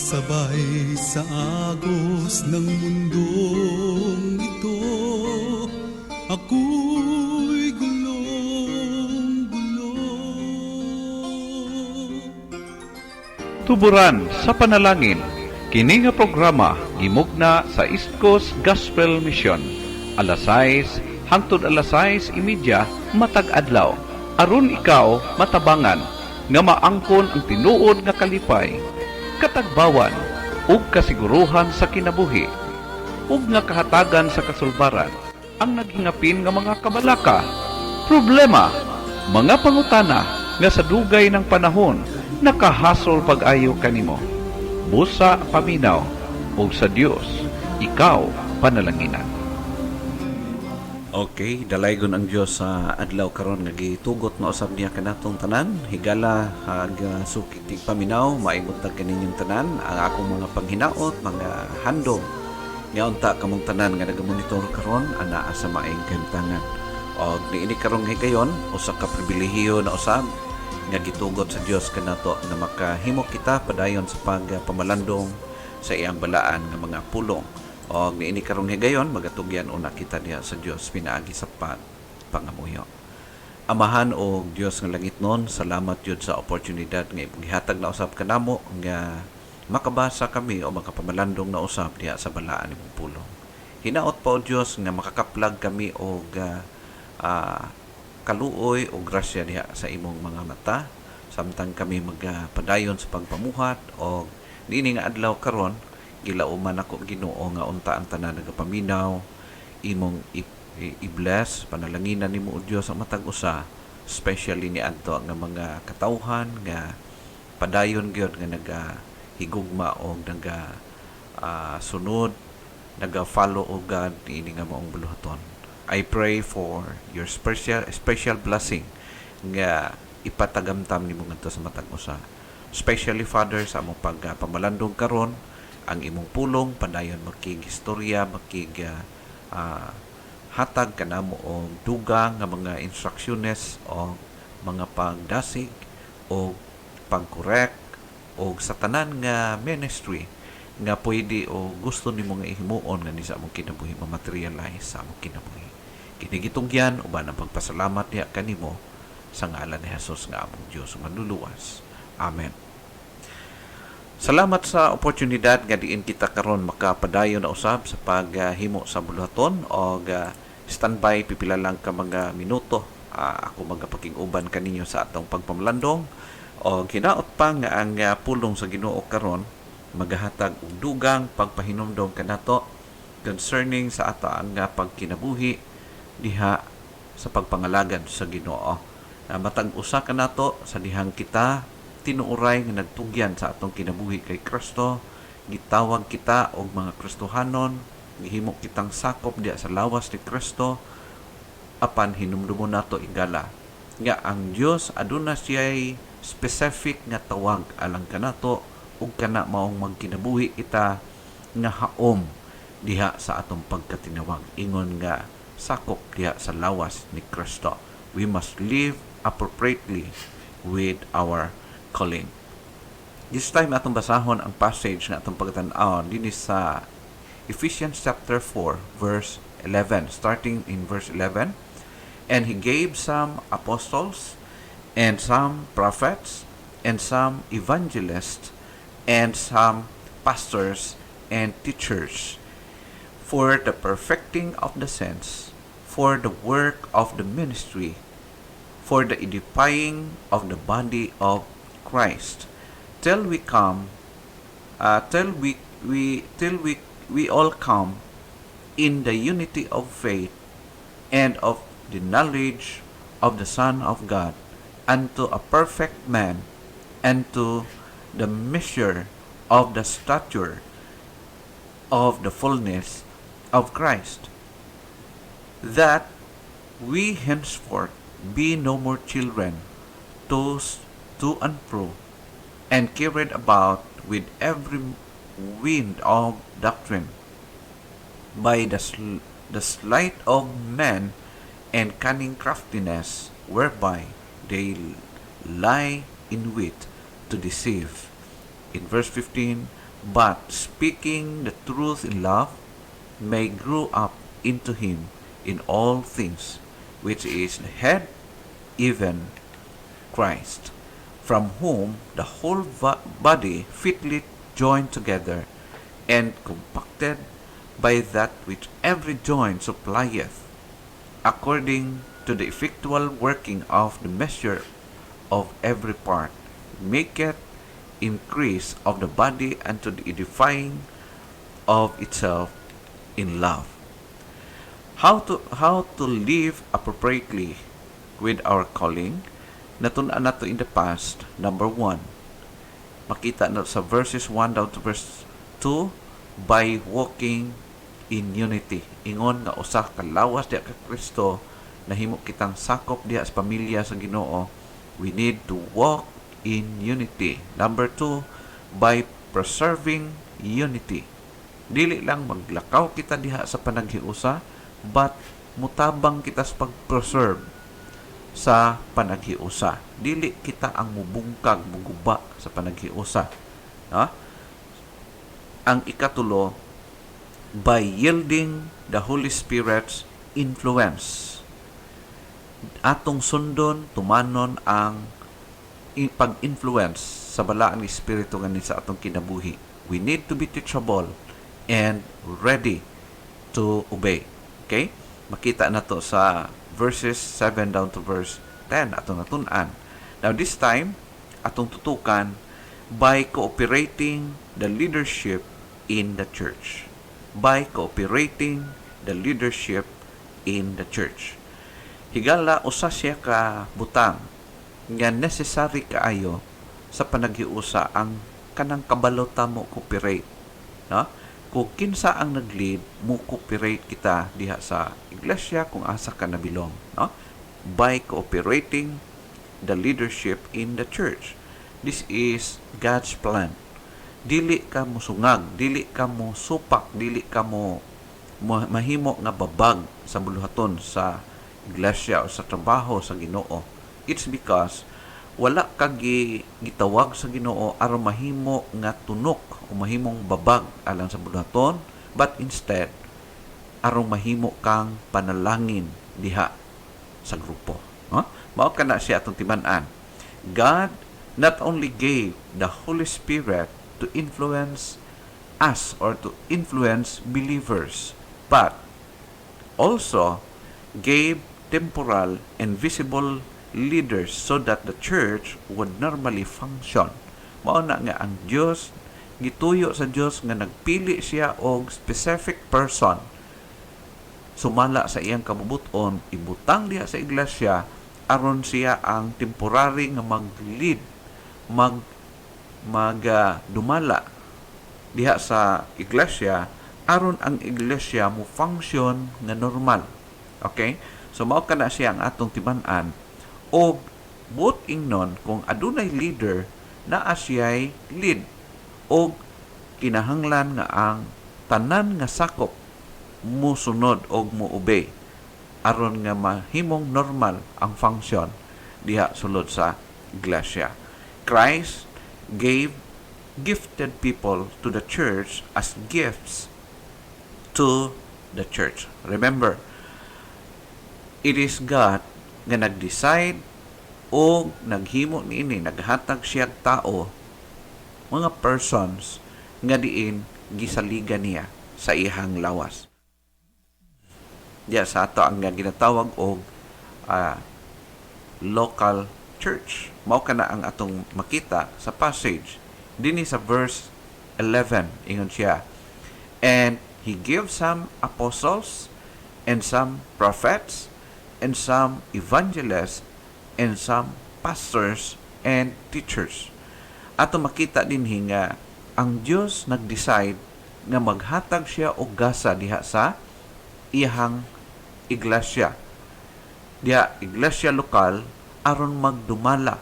Sabay sa agos ng mundong ito, ako'y gulong-gulo. Tuburan sa panalangin, kini nga programa gimugna sa East Coast Gospel Mission. Alas 6 hangtod alas 6:30 matag adlaw. Aron ikaw matabangan nga maangkon ang tinuod nga kalipay, katagbawan ug kasiguruhan sa kinabuhi, ug nga kahatagan sa kasulbaran ang naghingapin nga mga kabalaka, problema, mga pangutana nga sa dugay ng panahon nakahasol pag-ayo kanimo. Busa paminaw ug sa Dios ikaw panalanginan. Okay, dalaygon ang Dios sa adlaw karon nga gitugot na usab niya kanatong tanan. Higala hag sukit tig paminaw, maayong tag kaninyong tanan ang akong mga panghinaot, mga handom. Nya unta kamong tanan nga nagamonitor karon ana sa maayong kahimtangan. Og niini karon higayon usa ka pribilehiyo na usab nga gitugot sa Dios kanato na makahimo kita padayon sa pagpamalandong sa iyang balaan nga mga pulong. O niini karong higayon magatugyan una kita diha sa Dios pinaagi sa pangamuyo. Amahan o Dios nga langit nun, salamat jud sa oportunidad nga gihatag na usab kanamo nga makabasa kami o makapamalandong na usab diha sa balaan nimong pulong. Hinaot pa o Dios nga makakaplag kami og kaluoy o grasya diha sa imong mga mata samtang kami magpadayon sa pagpamuhat o niini nga adlaw karon gilauman ako Ginoo nga unta ang tanan nagapaminaw imong i-bless panalanginan nimo o Dios ang matag usa, especially ni adto nga mga katawhan nga padayon gyud nga nagahigugma o sunod naga-follow og God niini nga maong buluhaton. I pray for your special blessing nga ipatagamtam nimo ngadto sa matag usa. Especially Father sa among pagpamalandong karon ang imong pulong padayon makig istorya, makig hatag kanamo og dugang nga mga instructiones o mga pagdasig o pagkorek o sa tanan nga ministry nga pwede o gusto nimo nga ihimuon nga ni sa among kinabuhi ma-materialize sa among kinabuhi. Kinigitungyan uban ang pagpasalamat niya kanimo sa ngalan ni Jesus nga among Dios manluluwas. Amen. Salamat sa oportunidad nga diin kita karon makapadayon na usab sa paghimo sa buluhaton o standby pipila lang ka mga minuto. Ako magapakig-uban kaninyo sa atong pagpamalandong o hinaot pa nga ang pulong sa Ginoo karon magahatag og dugang pagpahinumdom kanato concerning sa ato ang pagkinabuhi diha sa pagpangalagan sa Ginoo. Matag usa kanato sa dihang kita tinuoray nga nagtugyan sa atong kinabuhi kay Kristo, gitawag kita og mga Kristohanon, gihimo kitang sakop diha sa lawas ni Kristo, apan hinumdumon nato igala nga ang Dios aduna siya'y specific nga tawag alang kanato ug kana maong magkinabuhi kita nga haom diha sa atong pagkatinawag. Ingon nga sakop diha sa lawas ni Kristo. We must live appropriately with our calling. This time atong basahon ang passage nga atong pagtan-aw dinhi sa Ephesians chapter 4 verse 11, starting in verse 11. And he gave some apostles and some prophets and some evangelists and some pastors and teachers for the perfecting of the saints, for the work of the ministry, for the edifying of the body of Christ, till we all come in the unity of faith and of the knowledge of the Son of God, unto a perfect man, and to the measure of the stature of the fullness of Christ, that we henceforth be no more children, tossed to and fro, and carried about with every wind of doctrine, by the sleight of men and cunning craftiness, whereby they lie in wit to deceive. In verse 15, but speaking the truth in love may grow up into him in all things, which is the head, even Christ, from whom the whole body fitly joined together and compacted by that which every joint supplieth, according to the effectual working of the measure of every part, maketh increase of the body unto the edifying of itself in love. How to live appropriately with our calling? Natun-an nato in the past. Number 1, makita na sa verses 1 down to verse 2, by walking in unity. Ingon nga usa ka lawas diha ka Kristo, nahimo kitang sakop diha sa pamilya sa Ginoo. We need to walk in unity. Number 2, by preserving unity. Dili lang maglakaw kita diha sa panaghiusa, but mutabang kita sa pag-preserve sa panaghiusa. Dili kita ang mubungkag, muguba sa panaghiusa. Ha? Ang ikatulo, by yielding the Holy Spirit's influence. Atong sundon, tumanon ang pag-influence sa balaang Espiritu nga sa atong kinabuhi. We need to be teachable and ready to obey. Okay? Makita na to sa verses 7 down to verse 10 atong natun-an. Now this time, atong tutukan by cooperating the leadership in the church. By cooperating the leadership in the church. Higala usa siya ka butang nga necessary kaayo sa panaghiusa ang kanang kabalota mo cooperate. No? Kung kinsa ang nag-lead, mo cooperate kita diha sa iglesia kung asa ka nabilong. No? By cooperating the leadership in the church. This is God's plan. Dili ka mo sungag, dili ka mo supak, dili ka mo mahimo nga babag sa buluhaton sa iglesia o sa trabaho sa Ginoo. It's because wala ka gitawag sa Ginoo aron mahimo nga tunok o mahimong babag alang sa buluhaton, but instead aron mahimo kang panalangin diha sa grupo. Mao kana siya atong timan-an. God not only gave the Holy Spirit to influence us or to influence believers, but also gave temporal and visible leaders so that the church would normally function. Mao na nga ang Dios, gituyo sa Dios nga nagpili siya og specific person sumala sa iyang kabubuton, ibutang diha sa iglesia aron siya ang temporary nga mag-lead, dumala diha sa iglesia aron ang iglesia mo function nga normal. Okay? So mao kana siya ang atong timan-an. O but ingnon kung adunay leader naa siya'y lead o kinahanglan nga ang tanan nga sakop musunod og muobey aron nga mahimong normal ang function diha sulod sa iglesia. Christ gave gifted people to the church as gifts to the church. Remember, it is God nga nag-decide o naghimo niini, naghatag siya tao, mga persons nga diin gisaligan niya sa ihang lawas. Diya sa ato ang ginatawag og local church. Mao kana ang atong makita sa passage dinhi sa verse 11. Ingon siya, and he gave some apostles and some prophets and some evangelists and some pastors and teachers. Ato makita dinhi nga ang Dios nag-decide nga maghatag siya og gasa diha sa iyang iglesia. Diha iglesia lokal aron magdumala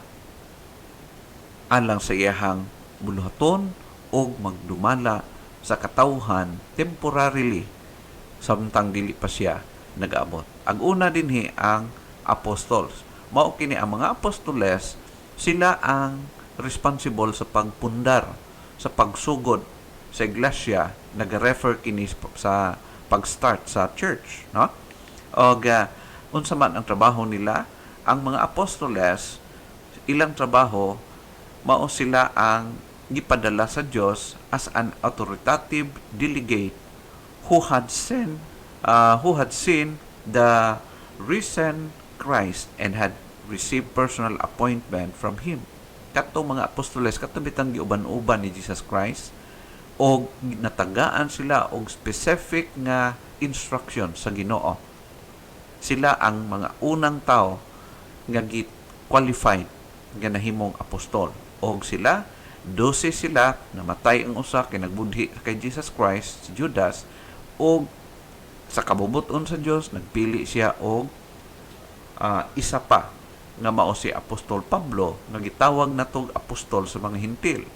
alang sa iyang buluhaton o magdumala sa katawhan temporarily samtang dili pa siya nag-abot. Ang una dinhi ang apostles. Mao kini ang mga apostoles, sila ang responsible sa pagpundar, sa pagsugod sa iglesia, nag-refer kini sa pag-start sa church, no? O unsa man ang trabaho nila, ang mga apostoles, ilang trabaho, mao sila ang gipadala sa Dios as an authoritative delegate who had seen the risen Christ and had received personal appointment from Him. Katong mga apostoles, katubitang giuban-uban ni Jesus Christ, o natagaan sila og specific nga instruction sa Ginoo. Sila ang mga unang tao nga qualified nga nahimong apostol. Og sila, 12 sila, namatay ang usa kay nagbudhi kay Jesus Christ, si Judas, og sa kabubuton sa Dios nagpili siya og isa pa nga mao si Apostol Pablo nga gitawag natog apostol sa mga Hintil.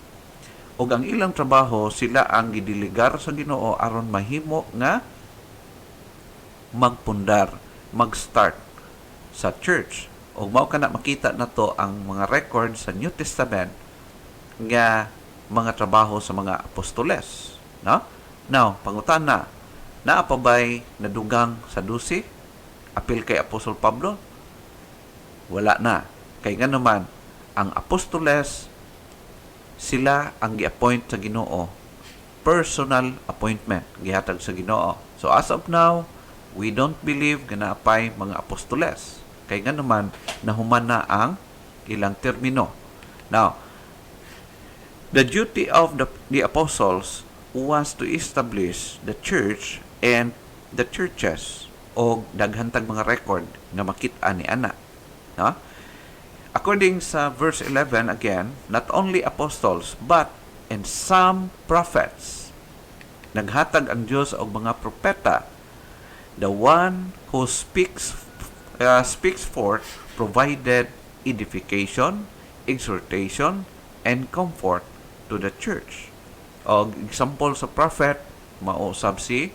Og ang ilang trabaho, sila ang gidiligar sa Ginoo aron mahimo nga magpundar, mag-start sa church. Og mao kana makita nato ang mga record sa New Testament nga mga trabaho sa mga apostoles, no? Now, pangutana, naa pa ba'y nadugang sa 12 apil kay Apostol Pablo? Wala na. Kay nga naman, ang apostoles, sila ang gi-appoint sa Ginoo. Personal appointment, gihatag sa Ginoo. So as of now, we don't believe nga naapay mga apostoles. Kay nga naman, nahuman na ang ilang termino. Now, the duty of the apostles was to establish the church and the churches o daghantag mga record nga makit-an ni ana. No? According sa verse 11 again, not only apostles but and some prophets. Naghatag ang Dios og mga propeta. The one who speaks forth provided edification, exhortation, and comfort to the church. Og example sa prophet, mausab si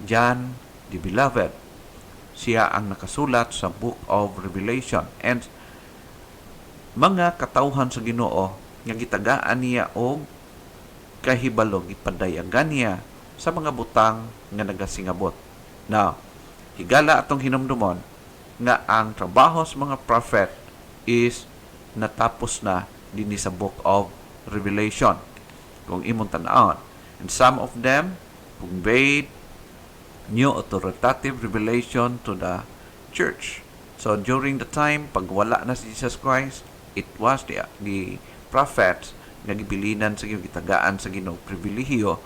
John the Beloved. Siya ang nakasulat sa Book of Revelation. And mga katawhan sa Ginoo nga gitagaan niya og kahibalo, gipadayagan niya sa mga butang nga nagasingabot. Now, higala atong hinumdumon nga ang trabaho sa mga prophet is natapos na dinhi sa Book of Revelation. Kung imong tan-awon. And some of them conveyed new authoritative revelation to the church. So during the time, pag wala na si Jesus Christ, it was the prophets nga gibilinan sa gitagaan sa Ginoo pribilehiyo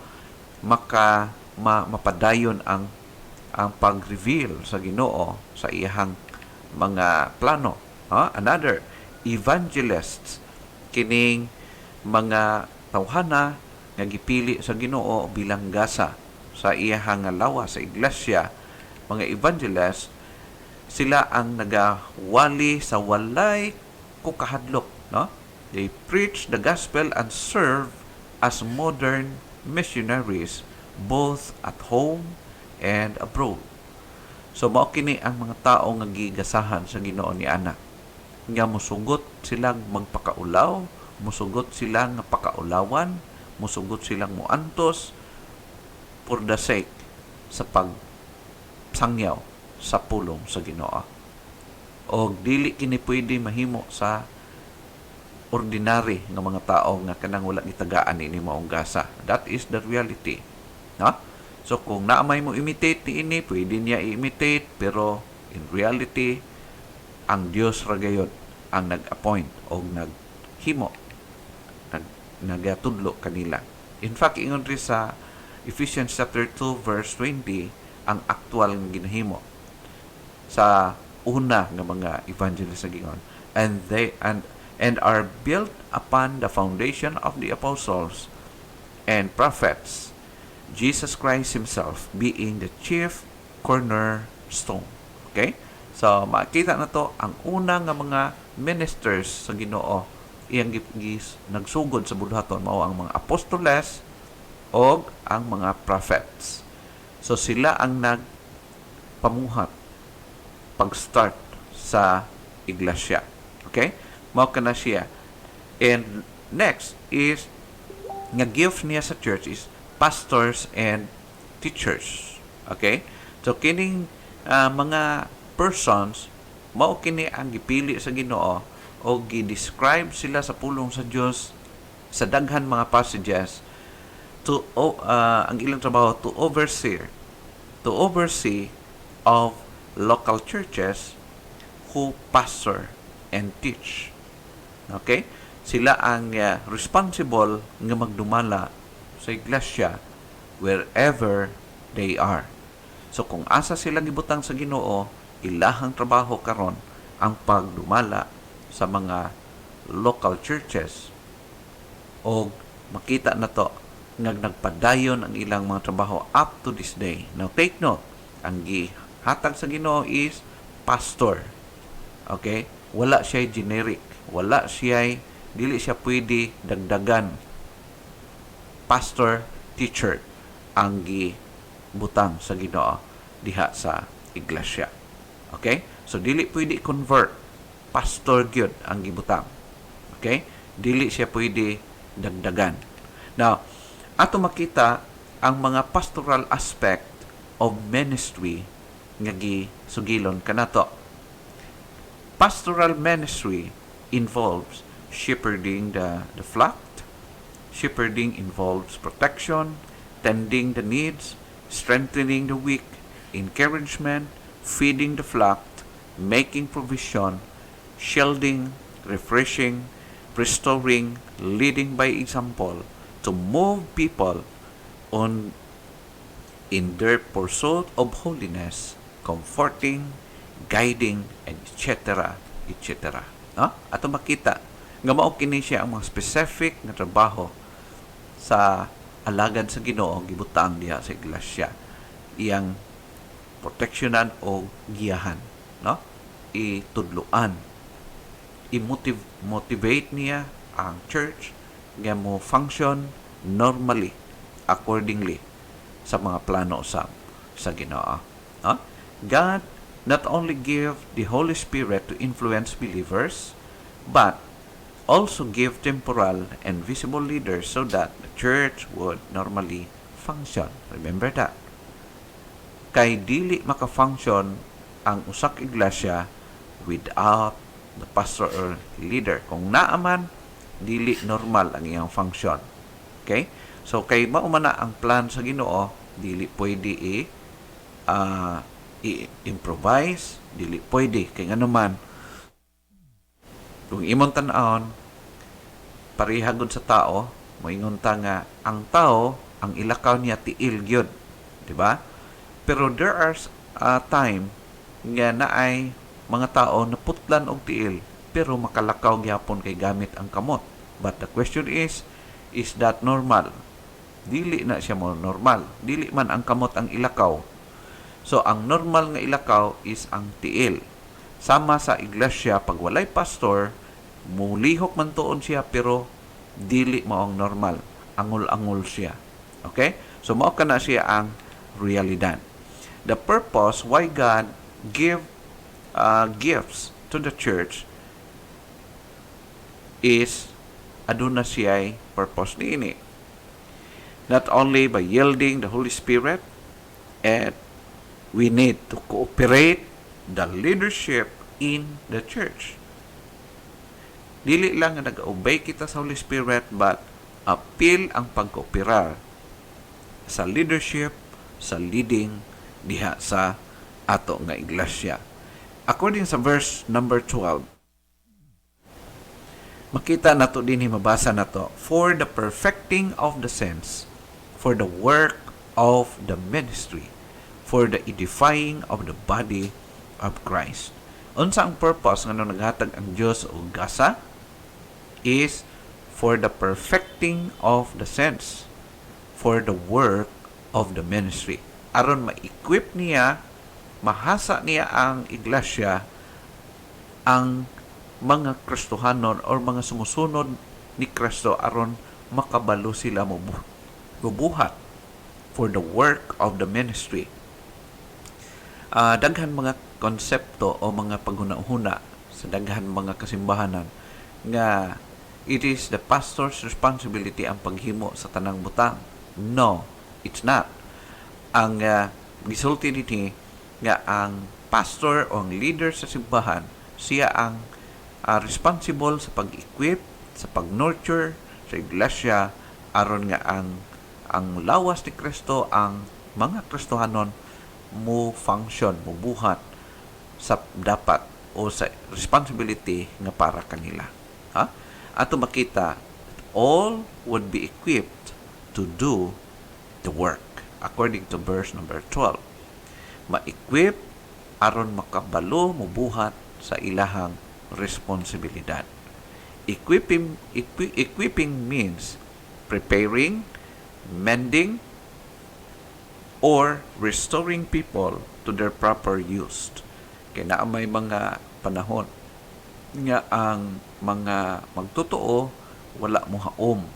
mapadayon ang pag-reveal sa Ginoo sa iyang mga plano. Another, evangelists, kining mga tawhana nga gipili sa Ginoo bilang gasa sa iyang lawa sa iglesia. Mga evangelists, sila ang nagawali sa walay kukahadlok, no? They preach the gospel and serve as modern missionaries both at home and abroad. So mao kini ang mga tao nga gigasahan sa Ginoo ni ana. Nga musugot silang magpakaulaw, musugot silang nga pakaulawan, musugot silang muantos for the sake sa pagsangyaw sa pulong sa Ginoo. O dili kini pwede mahimo sa ordinary nga mga tao nga kanang wala gitagaan ni maong gasa. That is the reality. No? So kung naamay mo imitate ni pwede niya i-imitate, pero in reality ang Dios ra gayud ang nag-appoint o naghimo, nagatudlo kanila. In fact, ingon rin sa Ephesians chapter 2 verse 20 ang actual nga ginahimo sa una nga mga evangelists sa gingon. And are built upon the foundation of the apostles and prophets, Jesus Christ Himself being the chief cornerstone. Okay? So, makita na to, ang una nga mga ministers sa Ginoo, iyang nagsugod sa bulhaton, mao ang mga apostoles o ang mga prophets. So, sila ang nagpamuhat pag-start sa iglesia. Okay? Mao kana siya. And next is nga gift niya sa church is pastors and teachers. Okay? So kining mga persons mao kini ang gipili sa Ginoo o gi-describe sila sa pulong sa Dios sa daghan mga passages to ang ilang trabaho to oversee of local churches who pastor and teach. Okay? Sila ang responsible nga magdumala sa iglesia wherever they are. So kung asa sila gibutang sa Ginoo, ilahang trabaho karon ang pagdumala sa mga local churches. O makita na to nga nagpadayon ang ilang mga trabaho up to this day. Now take note, ang gihatag sa Ginoo is pastor. Okay? Wala siya generic. Dili siya pwede dagdagan. Pastor, teacher ang gibutang sa Ginoo diha sa iglesia. Okay? So dili pwede convert. Pastor gyud ang gibutang. Okay? Dili siya pwede dagdagan. Now, ato makita ang mga pastoral aspect of ministry nga gisugilon kanato. Pastoral ministry involves shepherding the flock. Shepherding involves protection, tending the needs, strengthening the weak, encouragement, feeding the flock, making provision, shielding, refreshing, restoring, leading by example, to move people on in their pursuit of holiness, comforting, guiding, and etc. etc. Ato makita nga mao kini siya ang mga specific nga trabaho sa alagad sa Ginoo gibutang diha sa iglesia. Iyang proteksyonan o giyahan, itudluan, i-motivate niya ang church nga mo function normally accordingly sa mga plano sa Ginoo. God not only give the Holy Spirit to influence believers, but also give temporal and visible leaders so that the church would normally function. Remember that. Kay dili maka-function ang usak iglesia without the pastor or leader. Kung naaman, dili normal ang iyang function. Okay? So, kay maumana ang plan sa Ginoo, dili pwede i-improvise, dili pwede. Kay nga naman, kung imong tan-aon, parihagod sa tao, moingon ta nga, ang tao, ang ilakaw niya tiil gyud. Diba? Pero there are time nga naay mga tao na putlan og tiil, pero makalakaw gyapon kay gamit ang kamot. But the question is that normal? Dili na siya mo normal. Dili man ang kamot ang ilakaw. So, ang normal nga ilakaw is ang tiil. Sama sa iglesia, pag walay pastor, mulihok man tuon siya, pero dili maong normal. Angol-angol siya. Okay? So, mao kana siya ang realidad. The purpose why God give gifts to the church is aduna siya'y purpose niini. Not only by yielding the Holy Spirit, and we need to cooperate the leadership in the church. Dili lang nga nag-obey kita sa Holy Spirit, but appeal ang pagkooperar sa leadership, sa leading diha sa ato nga iglesia. According sa verse number 12, makita nato din mabasa nato, for the perfecting of the saints, for the work of the ministry, for the edifying of the body of Christ. Unsa ang purpose nga naghatag ang Dios og gasa is for the perfecting of the saints, for the work of the ministry. Aron ma-equip niya, mahasa niya ang iglesia, ang mga Kristohanon or mga sumusunod ni Kristo, aron makabalo sila mubuhat for the work of the ministry. Daghan mga konsepto o mga paghuna-huna sa daghan mga kasimbahanan nga it is the pastor's responsibility ang paghimo sa tanang butang. No, it's not. Ang gisulti dinhi nga ang pastor o ang leader sa simbahan, siya ang responsible sa pag-equip, sa pag-nurture sa iglesia aron nga ang lawas ni Kristo, ang mga Kristohanon mo function, mo buhat sa dapat o sa responsibility nga para kanila. Ha? Ato makita, all would be equipped to do the work according to verse number 12. Ma-equip aron makabalo mubuhat sa ilahang responsibilidad. Equipping means preparing, mending, or restoring people to their proper use. Kaya na may mga panahon nga ang mga magtotoo wala mo haom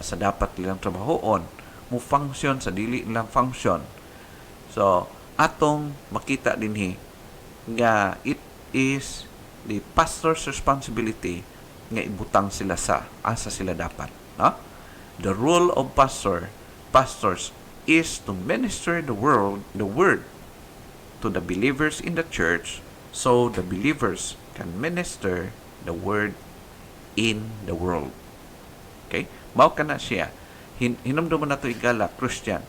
sa dapat nilang trabahoon, mo function sa dili nilang function. So atong makita dinhi nga it is the pastor's responsibility nga ibutang sila sa asa sila dapat. The role of pastors is to minister the word to the believers in the church, so the believers can minister the word in the world. Okay? Mao kana siya. Hinumdum na to igala Christian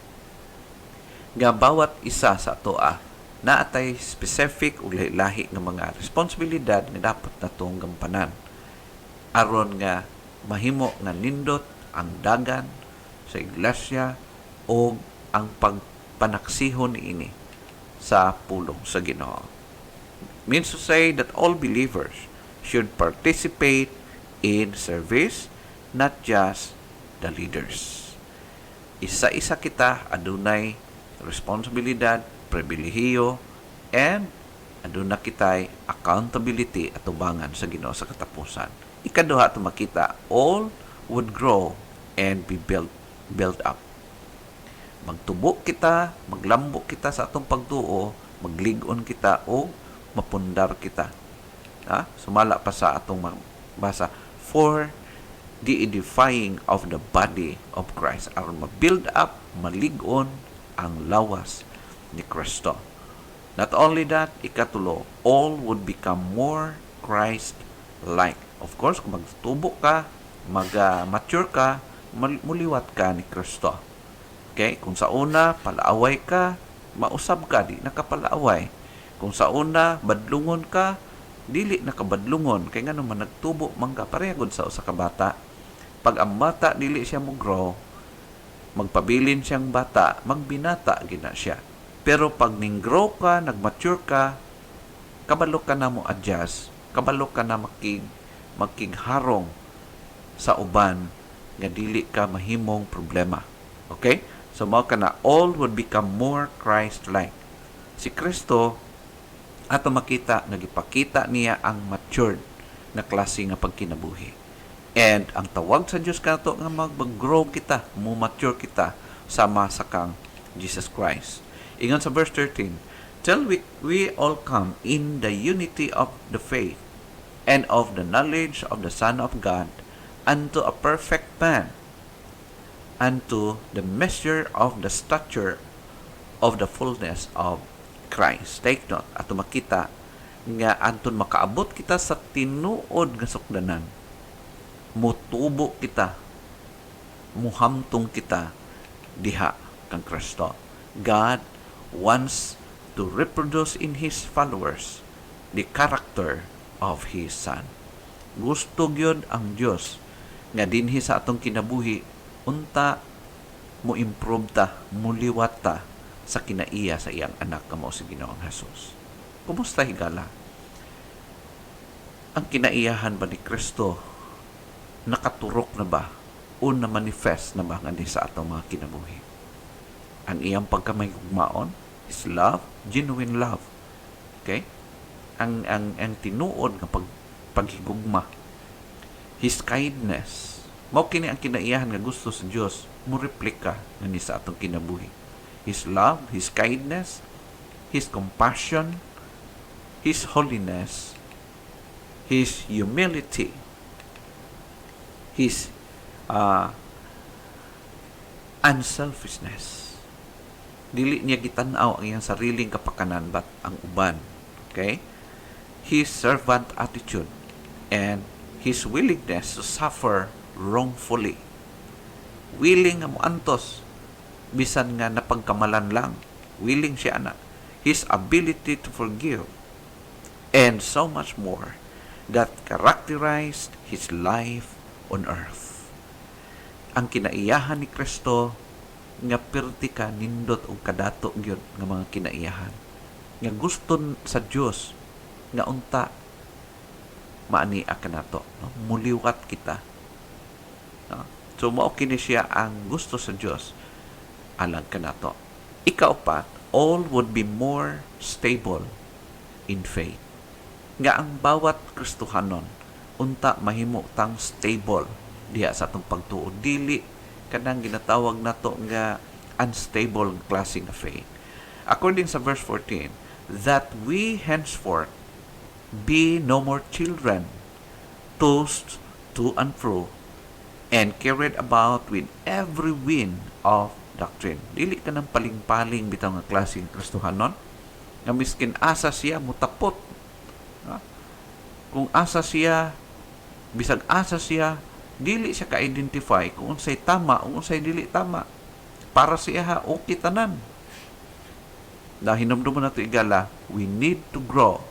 nga bawat isa sa atoa naatay specific ug lahi nga mga responsibilidad nga dapat natong gampanan aron nga mahimo nga nindot ang dagan sa iglesia o ang pagpanaksihon niini sa pulong sa Ginoo. Means to say that all believers should participate in service, not just the leaders. Isa-isa kita adunay responsibilidad, pribilehiyo, and aduna kitay accountability at tubangan sa Ginoo sa katapusan. Ikaduha ito makita, all would grow and be built up. Magtubo kita, maglambo kita sa atong pagtuo, magligon kita o mapundar kita. Sumala pa sa atong basa, for the edifying of the body of Christ, aron ma-build up, maligon ang lawas ni Kristo. Not only that, ikatulo, all would become more Christ-like. Of course, kung magtubo ka, mag-mature ka, muliwat ka ni Kristo. Okay? Kung sa una, palaaway ka, mausab ka, di nakapalaaway. Kung sa una, badlungon ka, dili nakabadlungon. Kaya nga naman, nagtubo, mangga, parehagod sa usa ka bata. Pag ang bata, dili siya mo-grow, magpabilin siyang bata, magbinata gina siya. Pero pag ning-grow ka, nag-mature ka, kabalo ka na mo adjust, kabalo ka na magkigharong sa uban nga dili ka mahimong problema. Okay? So mao kana, all would become more Christ-like. Si Kristo ato makita nagipakita niya ang matured na klase nga pagkinabuhi. And ang tawag sa Dios kato nga mag-grow kita, mature kita sama sa kang Jesus Christ. Ingon sa verse 13, till we all come in the unity of the faith and of the knowledge of the Son of God, unto a perfect man, unto the measure of the stature of the fullness of Christ. Take note, ato makita nga anton makaabot kita sa tinuod nga sukdanan, mutubo kita, muhamtong kita diha kang Kristo. God wants to reproduce in His followers the character of His Son. Gusto gyud ang Dios nga dinhi sa atong kinabuhi unta mo improve ta, muliwat ta sa kinaiya sa iyang anak nga mao si Ginoong Hesus. Kumusta higala? Ang kinaiyahan ba ni Kristo nakaturok na ba o na manifest na ba nga sa atong mga kinabuhi? Ang iyang pagkamayugmaon is love, genuine love. Okay? Ang tinuod nga paghigugma, His kindness, mao kini ang kinaiyahan nga gusto sa Dios mo replika nga sa atong kinabuhi. His love, His kindness, His compassion, His holiness, His humility, his uh, unselfishness. Dili niya gitanaw ang iyang sariling kapakanan but ang uban. Okay? His servant attitude and his willingness to suffer wrongfully. Willing nga moantos bisan nga napagkamalan lang. Willing siya na. His ability to forgive and so much more that characterized his life on earth. Ang kinaiyahan ni Kristo nga perti ka nindot og kadato gyud nga mga kinaiyahan. Nga gusto sa Dios nga unta maania kanato, no? Muliwat kita. No? So mao kini siya ang gusto sa Dios alang kanato. Ikaupat, all would be more stable in faith. Nga ang bawat Kristohanon unta mahimo tang stable diha sa atong pagtuo, dili kanang ginatawag nato nga unstable klase nga faith. According sa verse 14, that we henceforth be no more children, tossed to and fro, and carried about with every wind of doctrine. Dili ka ng paling-paling bitaw nga klaseng Kristohanon, nga miskin asa siya mutapot. Kung asa siya, bisag asa siya, dili siya ka-identify kung unsay tama, kung unsay dili tama. Para siya okay tanan. Dahil hinumdum mo na ito igala, we need to grow.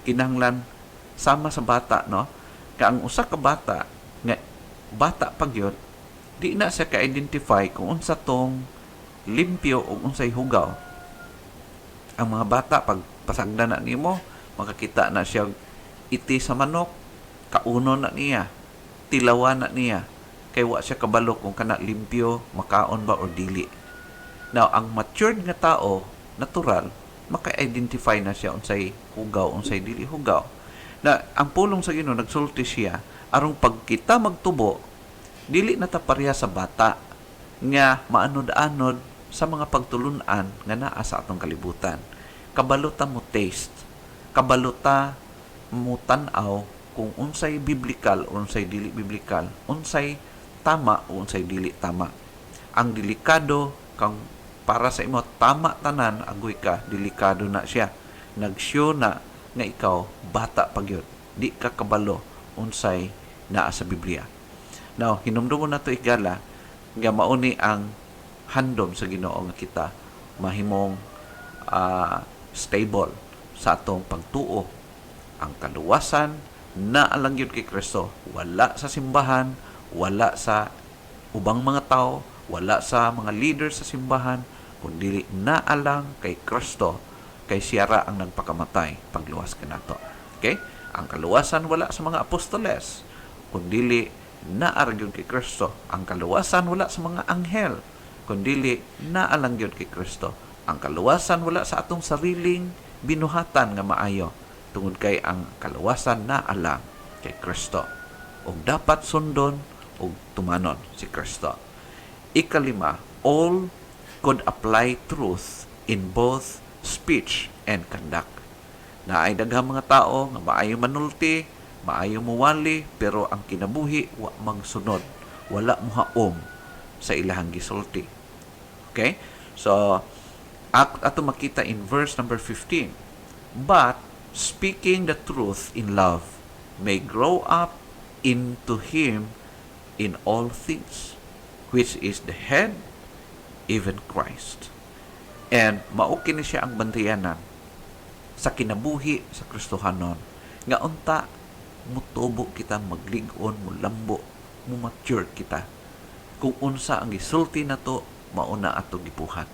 Kinahanglan sama sa bata, no? Ka ang usa ka bata, nga bata pag yun, di na siya ka-identify kung unsa tong limpyo o unsay hugaw. Ang mga bata, pag pasagda na nimo, makakita na siya iti sa manok, kauno na niya, tilawan na niya, kay wa siya kabalo kung kana limpyo, makaon ba o dili. Now, ang matured nga tao, natural, maka-identify na siya unsay hugaw, unsay dili hugaw. Na ang pulong sa Ginoo nagsulti siya arong pag kita magtubo, dili na ta pareha sa bata nga maanod-anod sa mga pagtulunan nga naa sa atong kalibutan. Kabalo ta mo taste, kabalo ta mo tan-aw kung unsay biblical o unsay dili biblical, unsay tama o unsay dili tama. Ang delikado kang para sa imo tama tanan, agoy ka, delikado na siya. Nag-show na nga ikaw bata pa gyud, di ka kabalo unsay naa sa Biblia. Now, hinumdum na to igala nga mauni ang handom sa Ginoo nga kita mahimong stable sa atong pagtuo. Ang kaluwasan na alang yun kay Kristo, wala sa simbahan, wala sa ubang mga tao, wala sa mga leaders sa simbahan, kundi na alang kay Kristo, kay siyara ang nagpakamatay pagluwas kanato. Okay? Ang kaluwasan wala sa mga apostoles, kundi na aragyon kay Kristo. Ang kaluwasan wala sa mga anghel, kundi na alang yun kay Kristo. Ang kaluwasan wala sa atong sariling binuhatan nga maayo, tungod kay ang kaluwasan na alang kay Kristo. Og dapat sundon og tumanon si Kristo. Ikalima, all could apply truth in both speech and conduct. Na ay daghang mga tao nga maayo manulti, maayo muwali, pero ang kinabuhi wa magsunod, wala muhaom sa ilahang gisulti. Okay? So, ato makita in verse number 15. But speaking the truth in love may grow up into him in all things, which is the head, even Christ. And maukin siya ang bantayanan sa kinabuhi sa Kristohanon. Nga unta, mutubo kita, magligon, mulambo, mumature kita. Kung unsa ang gisulti na to, mauna atong gibuhat.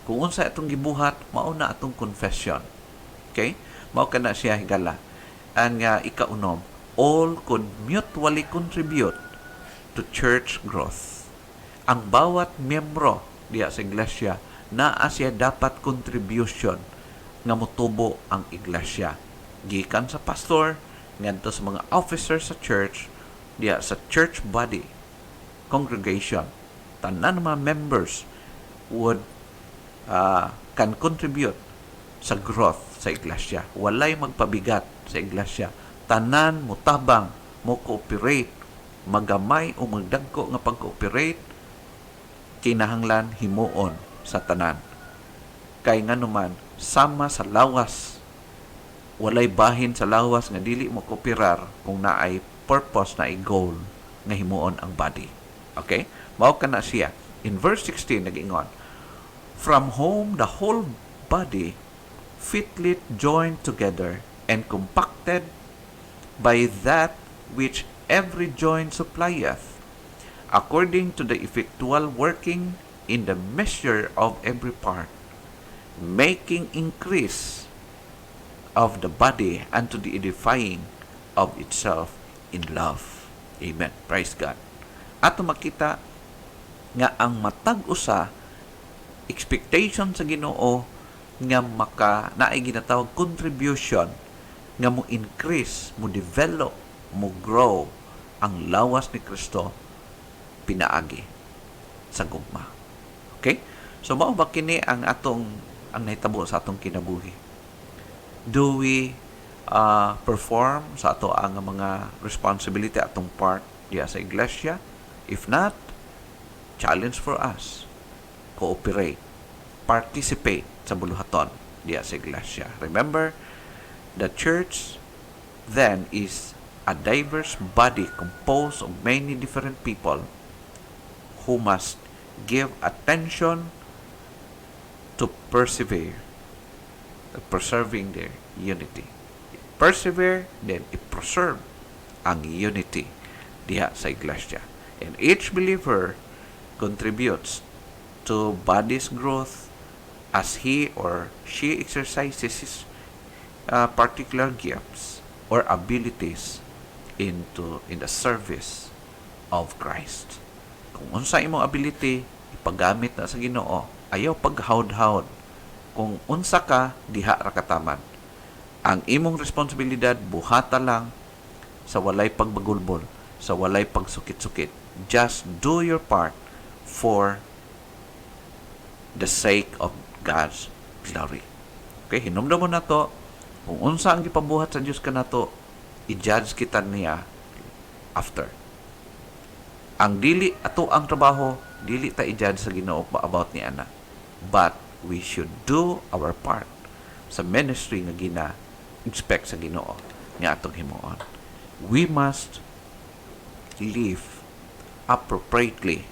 Kung unsa atong gibuhat, mauna atong confession. Okay? Mao kana siya higala. Ang ikaunom, all could mutually contribute to church growth. Ang bawat miyembro diya sa iglesia naa siya dapat contribution nga motubo ang iglesia. Gikan sa pastor, ngadto sa mga officers sa church, diya sa church body, congregation, tanan mga members would can contribute sa growth sa iglesia. Walay magpabigat sa iglesia. Tanan, mutabang, mo cooperate magamay o magdagko nga pag-cooperate, kinahanglan himuon sa tanan. Kay nga naman, sama sa lawas, walay bahin sa lawas nga dili mo kooperar kung naay purpose, naay goal nga himuon ang body. Okay? Mao ka na siya. In verse 16, nag-ingon, from whom the whole body fitly joined together and compacted by that which every joint supplieth, according to the effectual working in the measure of every part, making increase of the body unto the edifying of itself in love. Amen. Praise God. Ato makita nga ang matag usa expectation sa Ginoo nga naay ginatawag contribution nga mo increase, mo develop, mo grow ang lawas ni Kristo pinaagi sa gugma. Okay? So mao ba kini ang nahitabo sa atong kinabuhi? Do we perform sa ato ang mga responsibility atong part diya sa iglesia? If not, challenge for us. Cooperate. Participate sa buluhaton diya sa iglesia. Remember, the church then is a diverse body composed of many different people who must give attention to preserving their unity. Persevere, then i-preserve ang unity diha sa iglesia. And each believer contributes to body's growth as he or she exercises his particular gifts or abilities in the service of Christ. Kung unsa imong ability, ipagamit na sa Ginoo. Ayaw paghawd-hawd. Kung unsa ka, diha ra kataman. Ang imong responsibilidad, buhata lang sa walay pagbagulbol, sa walay pagsukit-sukit. Just do your part for the sake of God's glory. Okay, hinumdum mo na to. Kung unsa ang gipabuhat sa Dios kanato, i-judge kita niya after. Ang dili ato ang trabaho, dili ta i-judge sa Ginoo about ni ana. But we should do our part sa ministry nga expect sa Ginoo nga atong himuon. We must live appropriately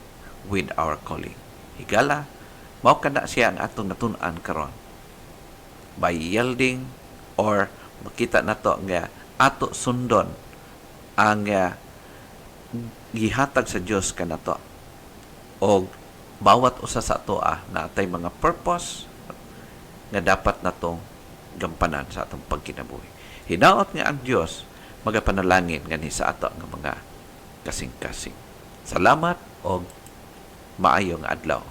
with our calling. Higala, mao kada siya ang atong natun-an karon. By yielding or makita nato nga ato sundon ang gihatag sa Dios kanato. O bawat usa sa ato na atay mga purpose nga dapat natong gampanan sa atong pagkinabuhi. Hinaot nga ang Dios magapanalangin ngani sa ato nga mga kasing-kasing. Salamat og maayong adlaw.